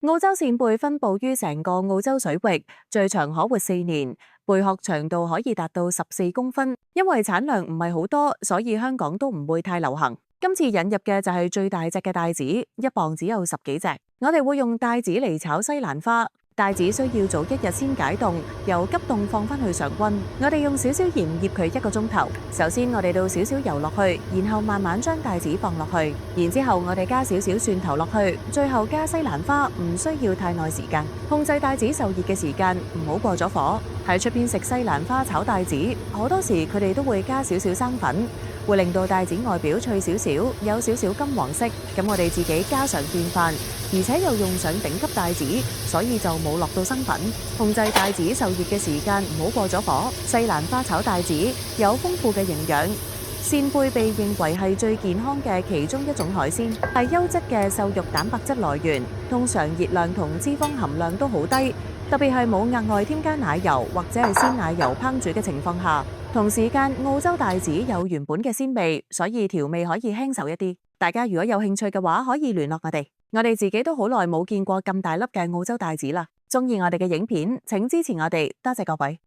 澳洲扇貝分布於成個澳洲水域，最長可活4年，貝殼長度可以達到14公分。因為產量唔係好多，所以香港都唔會太流行。今次引入嘅就係最大隻嘅帶子，1磅只有10幾隻。我哋會用帶子嚟炒西蘭花。帶子需要早1日先解凍，由急凍放返去常溫。我哋用少少鹽醃佢1個鐘頭。首先我哋倒少少油落去，然後慢慢將帶子放落去，然之後我哋加少少蒜頭落去，最後加西蘭花，唔需要太耐時間。控制帶子受熱嘅時間，唔好過咗火。喺出邊食西蘭花炒帶子，好多時佢哋都會加少少生粉，會令到帶子外表脆少少，有少少金黃色。咁我哋自己家常便飯，而且又用上頂級帶子，所以就冇落到生粉。控制帶子受熱嘅時間，唔好過咗火。西蘭花炒帶子有豐富嘅營養。扇貝被認為係最健康嘅其中一種海鮮，係優質嘅瘦肉蛋白質來源。通常熱量同脂肪含量都好低，特別係冇額外添加奶油或者係鮮奶油烹煮嘅情況下。同時間，澳洲帶子有原本嘅鮮味，所以調味可以輕手一啲。大家如果有興趣嘅話，可以聯絡我哋。我哋自己都好耐冇見過咁大粒嘅澳洲帶子啦。鍾意我哋嘅影片，請支持我哋，多謝各位。